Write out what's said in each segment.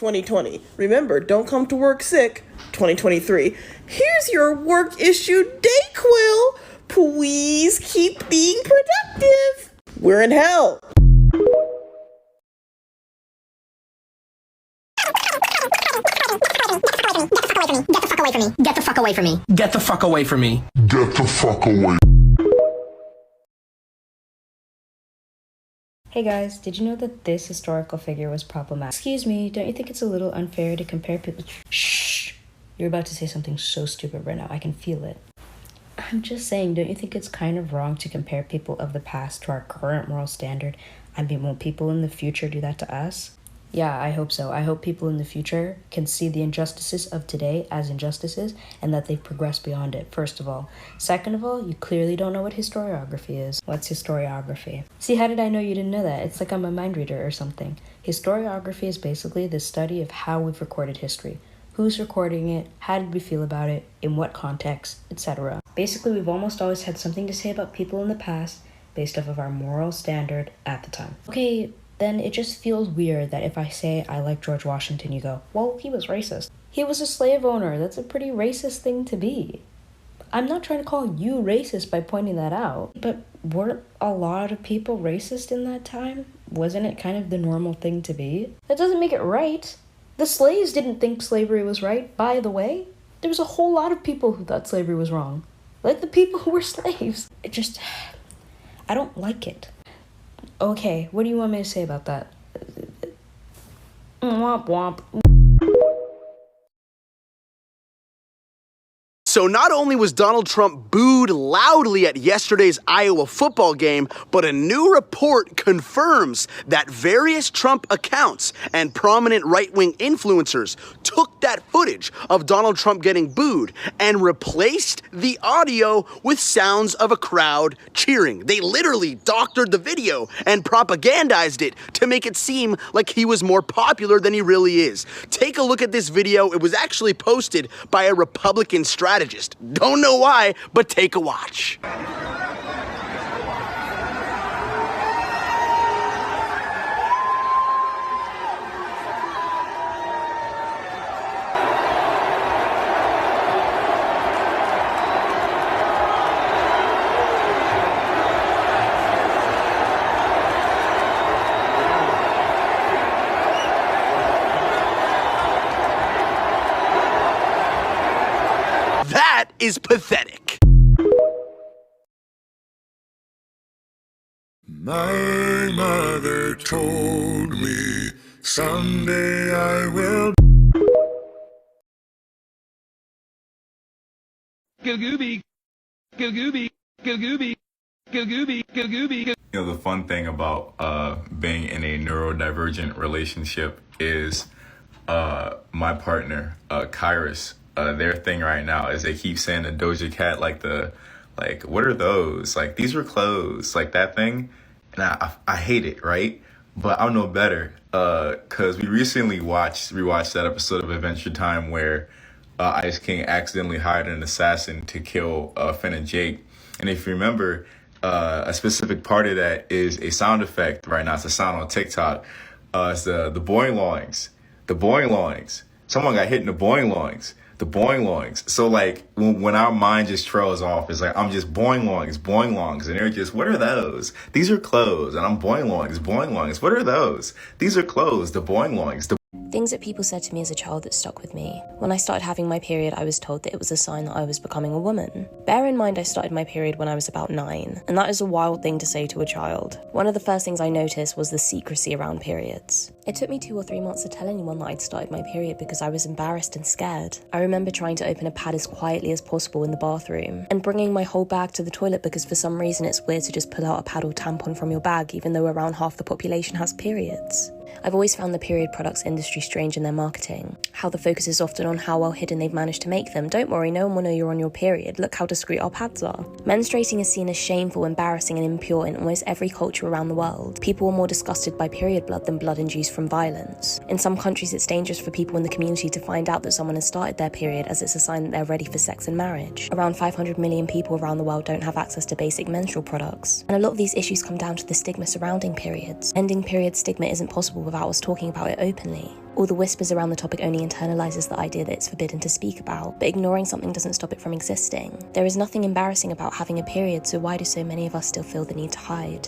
2020. Remember, don't come to work sick, 2023. Here's your work issue Dayquil. Please keep being productive. We're in hell. Get the fuck away from me. Get the fuck away from me. Get the fuck away from me. Get the fuck away. Hey guys, did you know that this historical figure was problematic? Excuse me, don't you think it's a little unfair to compare people? Shh! You're about to say something so stupid right now, I can feel it. I'm just saying, don't you think it's kind of wrong to compare people of the past to our current moral standard? I mean, will people in the future do that to us? Yeah, I hope so. I hope people in the future can see the injustices of today as injustices and that they've progressed beyond it, first of all. Second of all, you clearly don't know what historiography is. What's historiography? See, how did I know you didn't know that? It's like I'm a mind reader or something. Historiography is basically the study of how we've recorded history. Who's recording it? How did we feel about it? In what context? Etc. Basically, we've almost always had something to say about people in the past based off of our moral standard at the time. Okay, then it just feels weird that if I say I like George Washington, you go, well, he was racist. He was a slave owner. That's a pretty racist thing to be. I'm not trying to call you racist by pointing that out, but weren't a lot of people racist in that time? Wasn't it kind of the normal thing to be? That doesn't make it right. The slaves didn't think slavery was right, by the way. There was a whole lot of people who thought slavery was wrong. Like the people who were slaves. I don't like it. Okay, what do you want me to say about that? Womp womp. So not only was Donald Trump booed loudly at yesterday's Iowa football game, but a new report confirms that various Trump accounts and prominent right-wing influencers took that footage of Donald Trump getting booed and replaced the audio with sounds of a crowd cheering. They literally doctored the video and propagandized it to make it seem like he was more popular than he really is. Take a look at this video. It was actually posted by a Republican strategist. Don't know why, but take a watch. That is pathetic. My mother told me someday I will. Goo-gooby, goo-gooby, goo-gooby, goo-gooby, goo-gooby. You know, the fun thing about being in a neurodivergent relationship is my partner, Kairos, their thing right now is they keep saying the Doja Cat, like, what are those? Like, these were clothes, like that thing. And I hate it, right? But I'll know better, because we recently rewatched that episode of Adventure Time where Ice King accidentally hired an assassin to kill Finn and Jake. And if you remember, a specific part of that is a sound effect right now. It's a sound on TikTok. It's the boing loings. The boing loings. Someone got hit in the boing loings. The boing loings. So like when our mind just trails off, it's like I'm just boing loings, and they're just, what are those? These are clothes, and I'm boing loings. What are those? These are clothes. The boing loings. Things that people said to me as a child that stuck with me. When I started having my period, I was told that it was a sign that I was becoming a woman. Bear in mind I started my period when I was about 9, and that is a wild thing to say to a child. One of the first things I noticed was the secrecy around periods. It took me 2 or 3 months to tell anyone that I'd started my period because I was embarrassed and scared. I remember trying to open a pad as quietly as possible in the bathroom, and bringing my whole bag to the toilet because for some reason it's weird to just pull out a pad or tampon from your bag even though around half the population has periods. I've always found the period products industry strange in their marketing. How the focus is often on how well hidden they've managed to make them. Don't worry, no one will know you're on your period. Look how discreet our pads are. Menstruating is seen as shameful, embarrassing and impure in almost every culture around the world. People were more disgusted by period blood than blood-induced from violence. In some countries, it's dangerous for people in the community to find out that someone has started their period, as it's a sign that they're ready for sex and marriage. Around 500 million people around the world don't have access to basic menstrual products. And a lot of these issues come down to the stigma surrounding periods. Ending period stigma isn't possible without us talking about it openly. All the whispers around the topic only internalizes the idea that it's forbidden to speak about, but ignoring something doesn't stop it from existing. There is nothing embarrassing about having a period, so why do so many of us still feel the need to hide?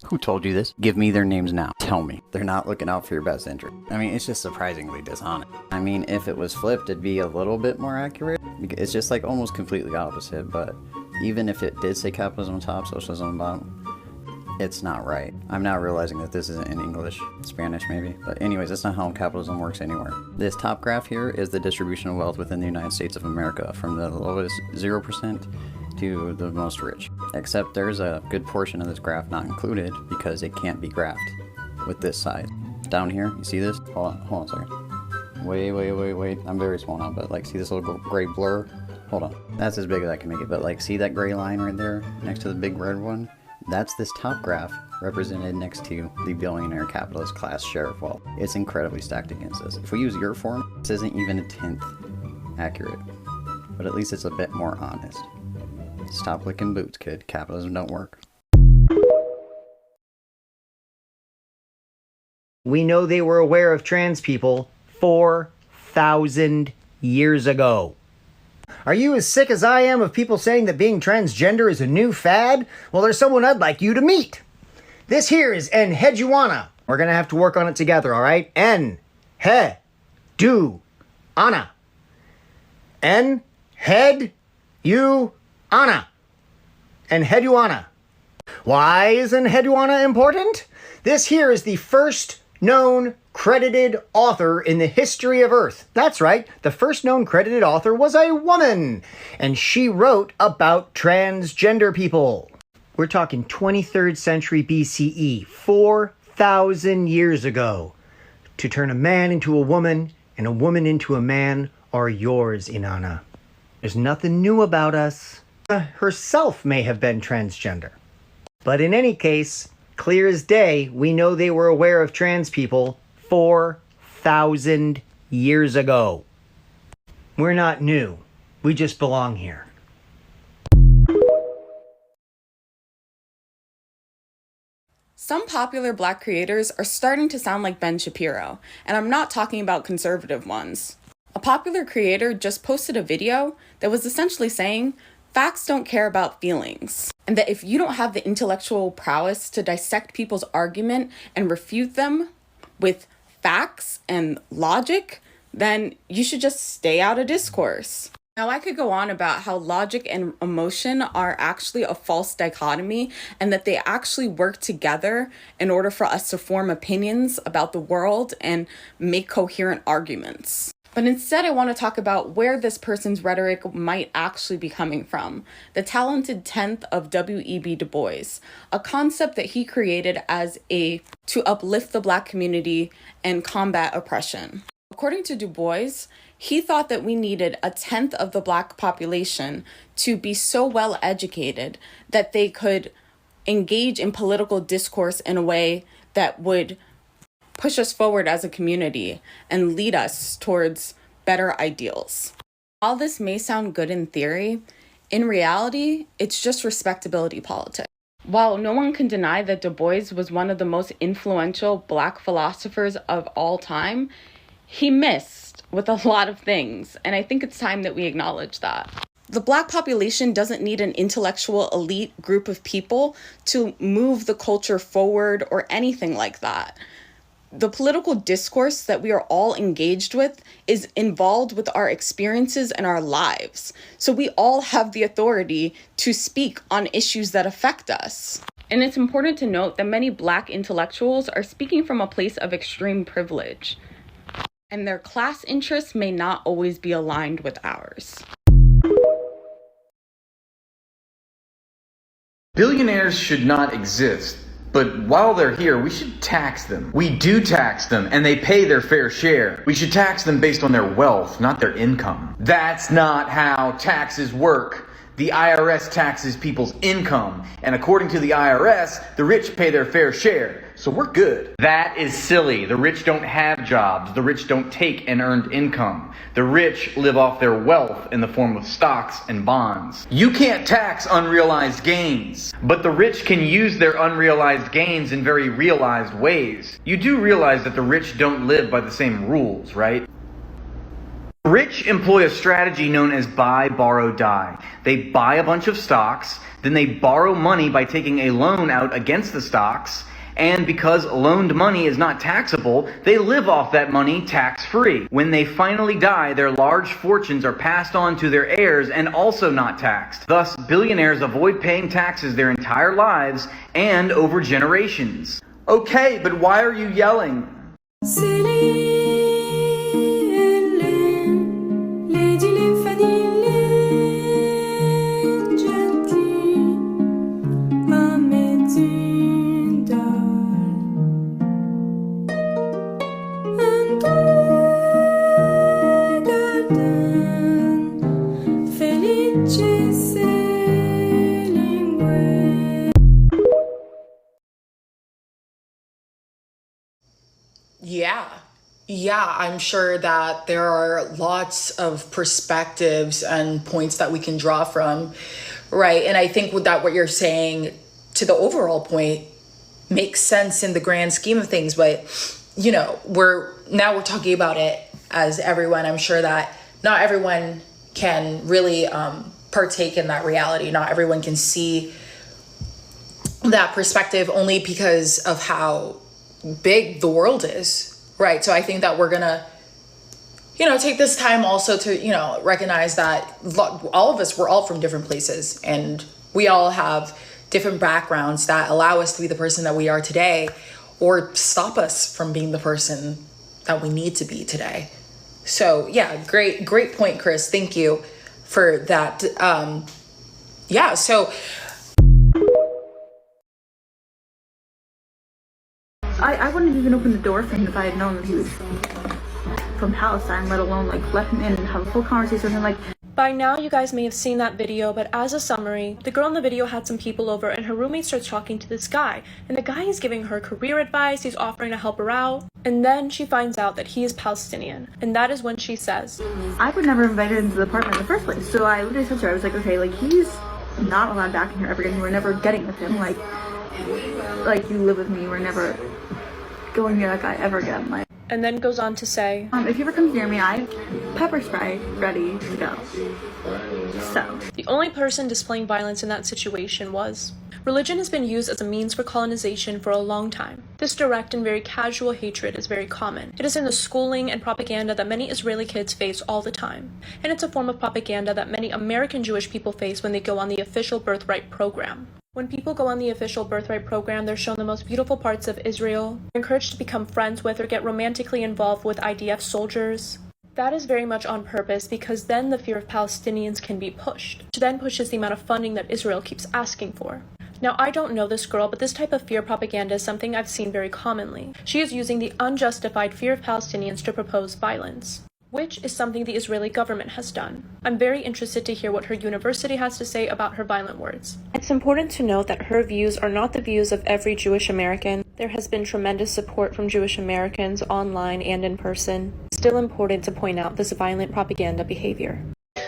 Who told you this? Give me their names now. Tell me. They're not looking out for your best interest. I mean, it's just surprisingly dishonest. I mean, if it was flipped, it'd be a little bit more accurate. It's just like almost completely opposite, but even if it did say capitalism on top, socialism on bottom, it's not right. I'm now realizing that this isn't in English, Spanish maybe. But anyways, that's not how capitalism works anywhere. This top graph here is the distribution of wealth within the United States of America, from the lowest 0% to the most rich. Except there's a good portion of this graph not included because it can't be graphed with this side. Down here, you see this? Hold on a second. Wait. I'm very small now, but like, see this little gray blur? Hold on. That's as big as I can make it, but like, see that gray line right there next to the big red one? That's this top graph represented next to the billionaire capitalist class share of wealth. It's incredibly stacked against this. If we use your form, this isn't even a 10th accurate, but at least it's a bit more honest. Stop licking boots, kid. Capitalism don't work. We know they were aware of trans people 4,000 years ago. Are you as sick as I am of people saying that being transgender is a new fad? Well, there's someone I'd like you to meet. This here is Enheduana. We're gonna have to work on it together, all right? Enheduana. Enheduana. Enheduana. Why is Enheduana important? This here is the first known credited author in the history of Earth. That's right, the first known credited author was a woman, and she wrote about transgender people. We're talking 23rd century BCE, 4,000 years ago. To turn a man into a woman and a woman into a man are yours, Inanna. There's nothing new about us. Herself may have been transgender. But in any case, clear as day, we know they were aware of trans people 4,000 years ago. We're not new. We just belong here. Some popular Black creators are starting to sound like Ben Shapiro, and I'm not talking about conservative ones. A popular creator just posted a video that was essentially saying, facts don't care about feelings, and that if you don't have the intellectual prowess to dissect people's argument and refute them with facts and logic, then you should just stay out of discourse. Now, I could go on about how logic and emotion are actually a false dichotomy and that they actually work together in order for us to form opinions about the world and make coherent arguments. But instead, I want to talk about where this person's rhetoric might actually be coming from. The talented 10th of W.E.B. Du Bois, a concept that he created to uplift the Black community and combat oppression. According to Du Bois, he thought that we needed a 10th of the Black population to be so well educated that they could engage in political discourse in a way that would push us forward as a community and lead us towards better ideals. While this may sound good in theory, in reality, it's just respectability politics. While no one can deny that Du Bois was one of the most influential Black philosophers of all time, he missed with a lot of things, and I think it's time that we acknowledge that. The Black population doesn't need an intellectual elite group of people to move the culture forward or anything like that. The political discourse that we are all engaged with is involved with our experiences and our lives. So we all have the authority to speak on issues that affect us. And it's important to note that many Black intellectuals are speaking from a place of extreme privilege, and their class interests may not always be aligned with ours. Billionaires should not exist, But while they're here, we should tax them. We do tax them, and they pay their fair share. We should tax them based on their wealth, not their income. That's not how taxes work. The IRS taxes people's income, and according to the IRS, the rich pay their fair share. So we're good. That is silly. The rich don't have jobs. The rich don't take an earned income. The rich live off their wealth in the form of stocks and bonds. You can't tax unrealized gains, but the rich can use their unrealized gains in very realized ways. You do realize that the rich don't live by the same rules, right? The rich employ a strategy known as buy, borrow, die. They buy a bunch of stocks, then they borrow money by taking a loan out against the stocks, and because loaned money is not taxable, they live off that money tax-free. When they finally die, their large fortunes are passed on to their heirs and also not taxed. Thus, billionaires avoid paying taxes their entire lives and over generations. Okay, but why are you yelling? Yeah, I'm sure that there are lots of perspectives and points that we can draw from, right? And I think with that, what you're saying to the overall point makes sense in the grand scheme of things. But, you know, we're talking about it as everyone. I'm sure that not everyone can really partake in that reality. Not everyone can see that perspective only because of how big the world is. Right. So I think that we're going to, take this time also to, recognize that all of us, we're all from different places and we all have different backgrounds that allow us to be the person that we are today or stop us from being the person that we need to be today. So, yeah, great point, Chris. Thank you for that. So I wouldn't even open the door for him if I had known that he was from Palestine, let alone let him in and have a full conversation with him. By now, you guys may have seen that video, but as a summary, the girl in the video had some people over and her roommate starts talking to this guy, and the guy is giving her career advice, he's offering to help her out, and then she finds out that he is Palestinian, and that is when she says, I would never invite him to the apartment in the first place, so I literally said to her, I was like, okay, he's not allowed back in here ever again, we're never getting with him, you live with me, we're never going near that guy ever again, and then goes on to say, if he ever comes near me, I have pepper spray ready to go. So the only person displaying violence in that situation was. Religion has been used as a means for colonization for a long time. This direct and very casual hatred is very common. It is in the schooling and propaganda that many Israeli kids face all the time. And it's a form of propaganda that many American Jewish people face when they go on the official birthright program. When people go on the official birthright program, they're shown the most beautiful parts of Israel. They're encouraged to become friends with or get romantically involved with IDF soldiers. That is very much on purpose because then the fear of Palestinians can be pushed, which then pushes the amount of funding that Israel keeps asking for. Now, I don't know this girl, but this type of fear propaganda is something I've seen very commonly. She is using the unjustified fear of Palestinians to propose violence, which is something the Israeli government has done. I'm very interested to hear what her university has to say about her violent words. It's important to note that her views are not the views of every Jewish American. There has been tremendous support from Jewish Americans online and in person. It's still important to point out this violent propaganda behavior.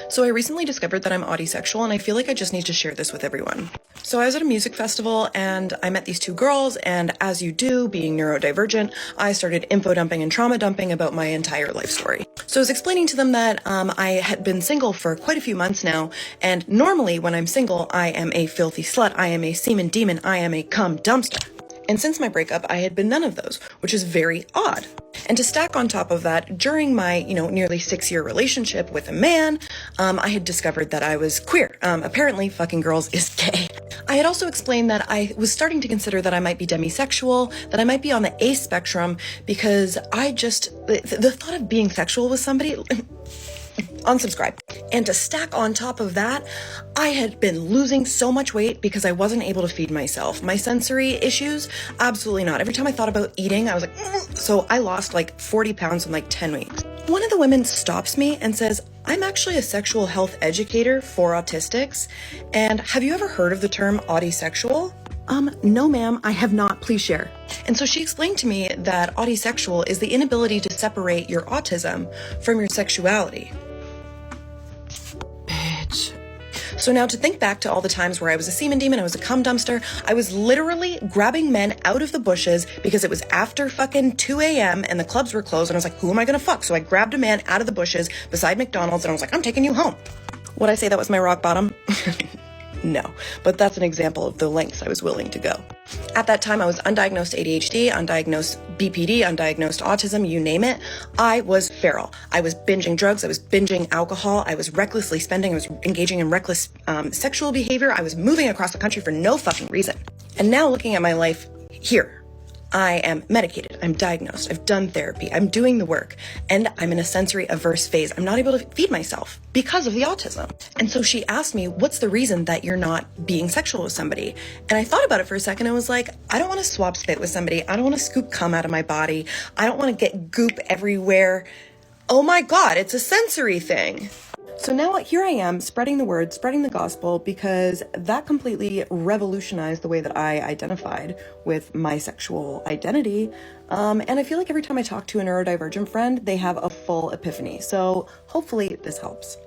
So I recently discovered that I'm audisexual and I feel like I just need to share this with everyone. So I was at a music festival and I met these two girls, and as you do, being neurodivergent, I started info dumping and trauma dumping about my entire life story. So I was explaining to them that I had been single for quite a few months now, and normally when I'm single, I am a filthy slut, I am a semen demon, I am a cum dumpster. And since my breakup, I had been none of those, which is very odd. And to stack on top of that, during my, nearly 6-year relationship with a man, I had discovered that I was queer. Apparently, fucking girls is gay. I had also explained that I was starting to consider that I might be demisexual, that I might be on the A spectrum, because the thought of being sexual with somebody, unsubscribe. And to stack on top of that, I had been losing so much weight because I wasn't able to feed myself. My sensory issues, absolutely not. Every time I thought about eating, I was like, so I lost like 40 pounds in like 10 weeks. One of the women stops me and says, I'm actually a sexual health educator for autistics. And have you ever heard of the term autisexual? No ma'am, I have not. Please share. And so she explained to me that autisexual is the inability to separate your autism from your sexuality. Bitch. So now to think back to all the times where I was a semen demon, I was a cum dumpster, I was literally grabbing men out of the bushes because it was after fucking 2 a.m. and the clubs were closed and I was like, who am I gonna fuck? So I grabbed a man out of the bushes beside McDonald's and I was like, I'm taking you home. Would I say that was my rock bottom? No, but that's an example of the lengths I was willing to go. At that time, I was undiagnosed ADHD, undiagnosed BPD, undiagnosed autism, you name it. I was feral. I was binging drugs. I was binging alcohol. I was recklessly spending. I was engaging in reckless sexual behavior. I was moving across the country for no fucking reason. And now looking at my life here, I am medicated, I'm diagnosed, I've done therapy, I'm doing the work, and I'm in a sensory averse phase. I'm not able to feed myself because of the autism. And so she asked me, what's the reason that you're not being sexual with somebody? And I thought about it for a second. I was like, I don't want to swap spit with somebody. I don't want to scoop cum out of my body. I don't want to get goop everywhere. Oh my God, it's a sensory thing. So now here I am spreading the word, spreading the gospel, because that completely revolutionized the way that I identified with my sexual identity. And I feel like every time I talk to a neurodivergent friend, they have a full epiphany. So hopefully this helps.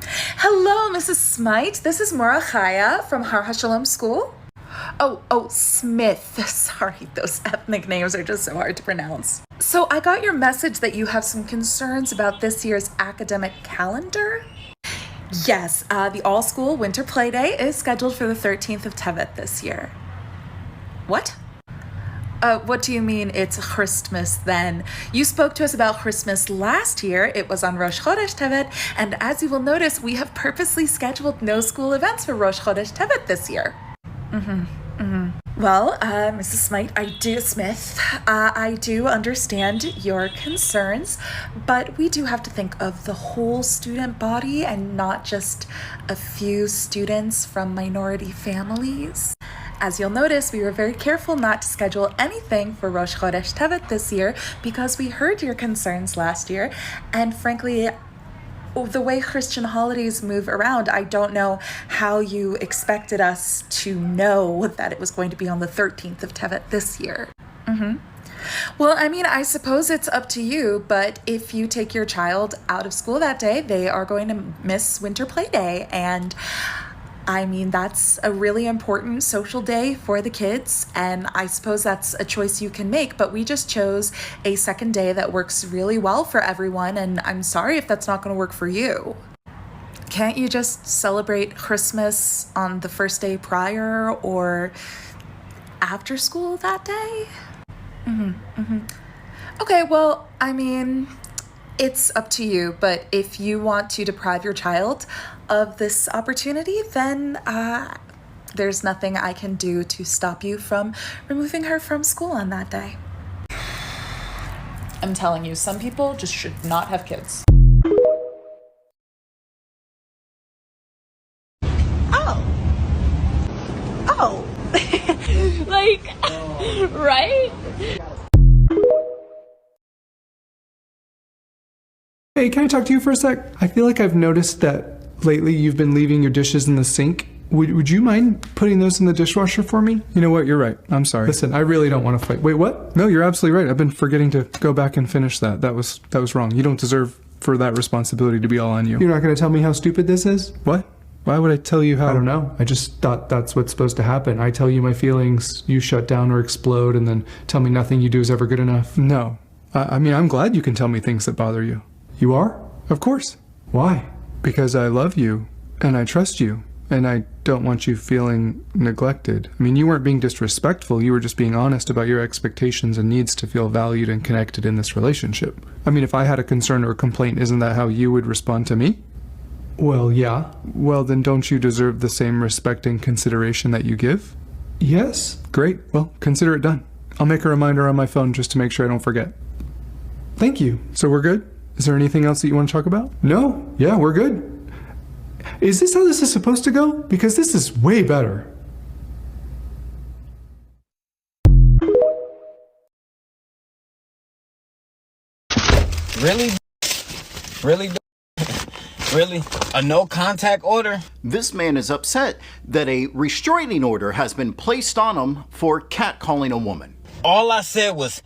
Hello, Mrs. Smite. This is Mora Chaya from Har HaShalom School. Oh, Smith. Sorry, those ethnic names are just so hard to pronounce. So I got your message that you have some concerns about this year's academic calendar. Yes, the all-school winter play day is scheduled for the 13th of Tevet this year. What? What do you mean it's Christmas then? You spoke to us about Christmas last year. It was on Rosh Chodesh Tevet, and as you will notice, we have purposely scheduled no school events for Rosh Chodesh Tevet this year. Well, Mrs. Smite, I do understand your concerns, but we do have to think of the whole student body and not just a few students from minority families. As you'll notice, we were very careful not to schedule anything for Rosh Chodesh Tevet this year because we heard your concerns last year, and frankly, the way Christian holidays move around, I don't know how you expected us to know that it was going to be on the 13th of Tevet this year. Well, I mean, I suppose it's up to you, but if you take your child out of school that day, they are going to miss winter play day, and I mean, that's a really important social day for the kids, and I suppose that's a choice you can make, but we just chose a second day that works really well for everyone, and I'm sorry if that's not going to work for you. Can't you just celebrate Christmas on the first day prior or after school that day? Okay, well, I mean, it's up to you, but if you want to deprive your child of this opportunity, then there's nothing I can do to stop you from removing her from school on that day. I'm telling you, some people just should not have kids. Oh. Like, right? Hey, can I talk to you for a sec? I feel like I've noticed that lately you've been leaving your dishes in the sink. Would you mind putting those in the dishwasher for me? You know what? You're right. I'm sorry. Listen, I really don't want to fight. Wait, what? No, you're absolutely right. I've been forgetting to go back and finish that. That was wrong. You don't deserve for that responsibility to be all on you. You're not going to tell me how stupid this is? What? Why would I tell you how? I don't know. I just thought that's what's supposed to happen. I tell you my feelings, you shut down or explode, and then tell me nothing you do is ever good enough. No. I mean, I'm glad you can tell me things that bother you. You are? Of course. Why? Because I love you, and I trust you, and I don't want you feeling neglected. I mean, you weren't being disrespectful, you were just being honest about your expectations and needs to feel valued and connected in this relationship. I mean, if I had a concern or a complaint, isn't that how you would respond to me? Well, yeah. Well, then don't you deserve the same respect and consideration that you give? Yes. Great. Well, consider it done. I'll make a reminder on my phone just to make sure I don't forget. Thank you. So we're good? Is there anything else that you want to talk about? No? Yeah, we're good. Is this how this is supposed to go? Because this is way better. Really? Really? Really? A no contact order? This man is upset that a restraining order has been placed on him for catcalling a woman. All I said was,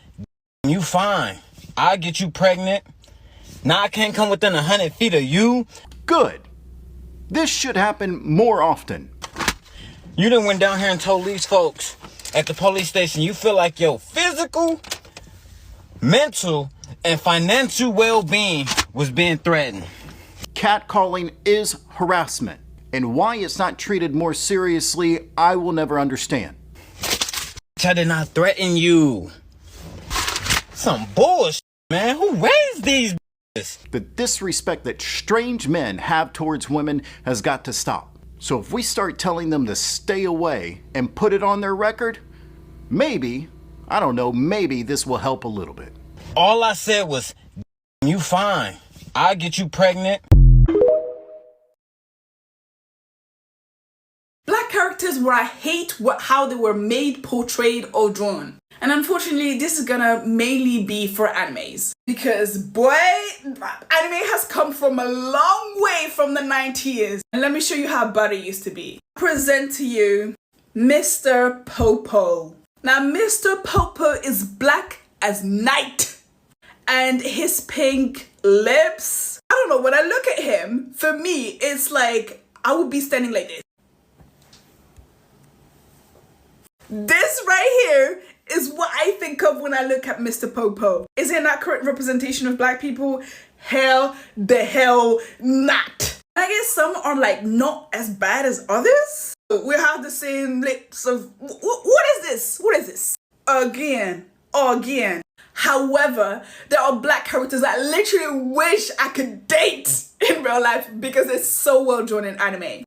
you fine. I'll get you pregnant. Now I can't come within 100 feet of you. Good. This should happen more often. You done went down here and told these folks at the police station you feel like your physical, mental, and financial well-being was being threatened. Catcalling is harassment, and why it's not treated more seriously, I will never understand. I did not threaten you. Some bullshit, man. Who raised these bitches? The disrespect that strange men have towards women has got to stop. So if we start telling them to stay away and put it on their record, maybe, I don't know, maybe this will help a little bit. All I said was, you fine. I'll get you pregnant. Black characters where I hate how they were made, portrayed, or drawn. And unfortunately, this is gonna mainly be for animes. Because boy, anime has come from a long way from the 90s. And let me show you how bad it used to be. I present to you Mr. Popo. Now, Mr. Popo is black as night. And his pink lips. I don't know, when I look at him, for me, it's like I would be standing like this. This right here is what I think of when I look at Mr. Popo. Is it an accurate representation of black people? Hell the hell not. I guess some are like not as bad as others. We have the same lips of, what is this? What is this? Again. However, there are black characters that I literally wish I could date in real life because it's so well drawn in anime.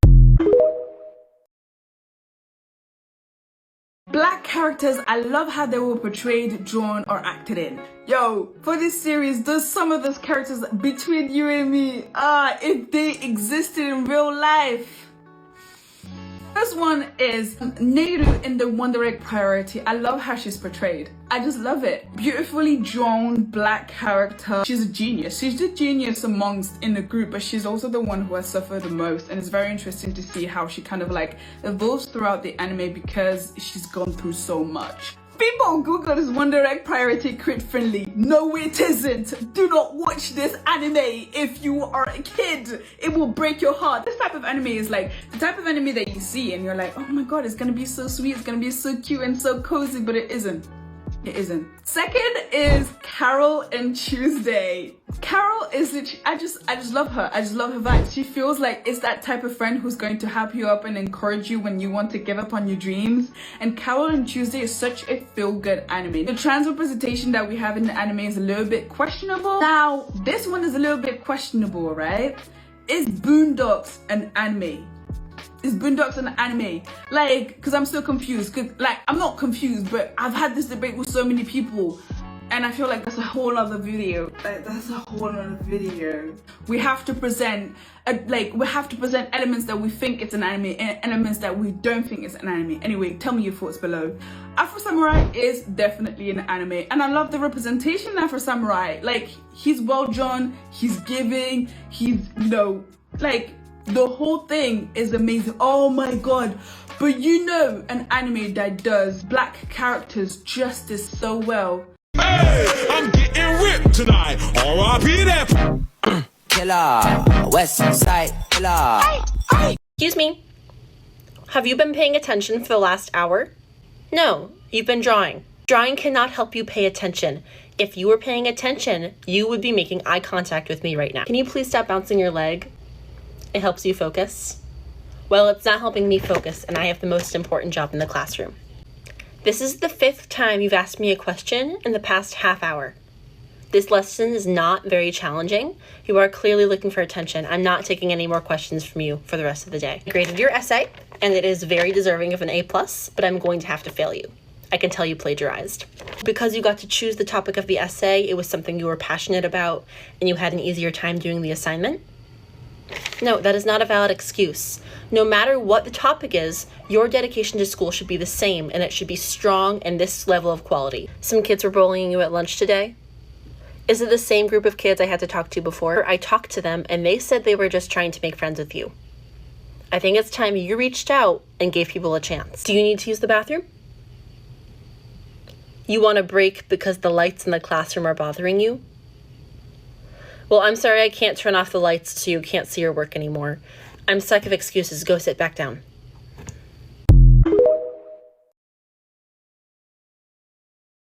Black characters, I love how they were portrayed, drawn, or acted in. Yo, for this series, there's some of those characters between you and me, if they existed in real life. First one is Nehru in the Wonder Egg Priority. I love how she's portrayed. I just love it. Beautifully drawn black character. She's a genius. She's the genius amongst in the group, but she's also the one who has suffered the most. And it's very interesting to see how she kind of like evolves throughout the anime because she's gone through so much. People on Google is Wonder Egg Priority crit friendly. No, it isn't. Do not watch this anime if you are a kid. It will break your heart. This type of anime is like the type of anime that you see and you're like, oh my god, it's gonna be so sweet, it's gonna be so cute and so cozy, but it isn't. It isn't. Second is Carol and Tuesday. Carol is literally, I just love her. I just love her vibe. She feels like it's that type of friend who's going to help you up and encourage you when you want to give up on your dreams. And Carol and Tuesday is such a feel-good anime. The trans representation that we have in the anime is a little bit questionable. Now, this one is a little bit questionable, right? Is Boondocks an anime? Is Boondocks an anime? Like, because I'm so confused. Cause, like, I'm not confused, but I've had this debate with so many people. And I feel like that's a whole other video. That's a whole other video. We have to present, elements that we think it's an anime and elements that we don't think it's an anime. Anyway, tell me your thoughts below. Afro Samurai is definitely an anime. And I love the representation in Afro Samurai. Like, he's well drawn, he's giving, he's, you know, like, the whole thing is amazing. Oh my god. But you know an anime that does black characters justice so well. Hey, I'm getting ripped tonight. R.I.P. that killer, West Side killer. Excuse me. Have you been paying attention for the last hour? No, you've been drawing. Drawing cannot help you pay attention. If you were paying attention, you would be making eye contact with me right now. Can you please stop bouncing your leg? It helps you focus. Well, it's not helping me focus, and I have the most important job in the classroom. This is the 5th time you've asked me a question in the past half hour. This lesson is not very challenging. You are clearly looking for attention. I'm not taking any more questions from you for the rest of the day. I graded your essay, and it is very deserving of an A+, but I'm going to have to fail you. I can tell you plagiarized. Because you got to choose the topic of the essay, it was something you were passionate about, and you had an easier time doing the assignment? No, that is not a valid excuse. No matter what the topic is, your dedication to school should be the same, and it should be strong and this level of quality. Some kids were bullying you at lunch today? Is it the same group of kids I had to talk to before? I talked to them, and they said they were just trying to make friends with you. I think it's time you reached out and gave people a chance. Do you need to use the bathroom? You want a break because the lights in the classroom are bothering you? Well, I'm sorry I can't turn off the lights so you can't see your work anymore. I'm sick of excuses. Go sit back down.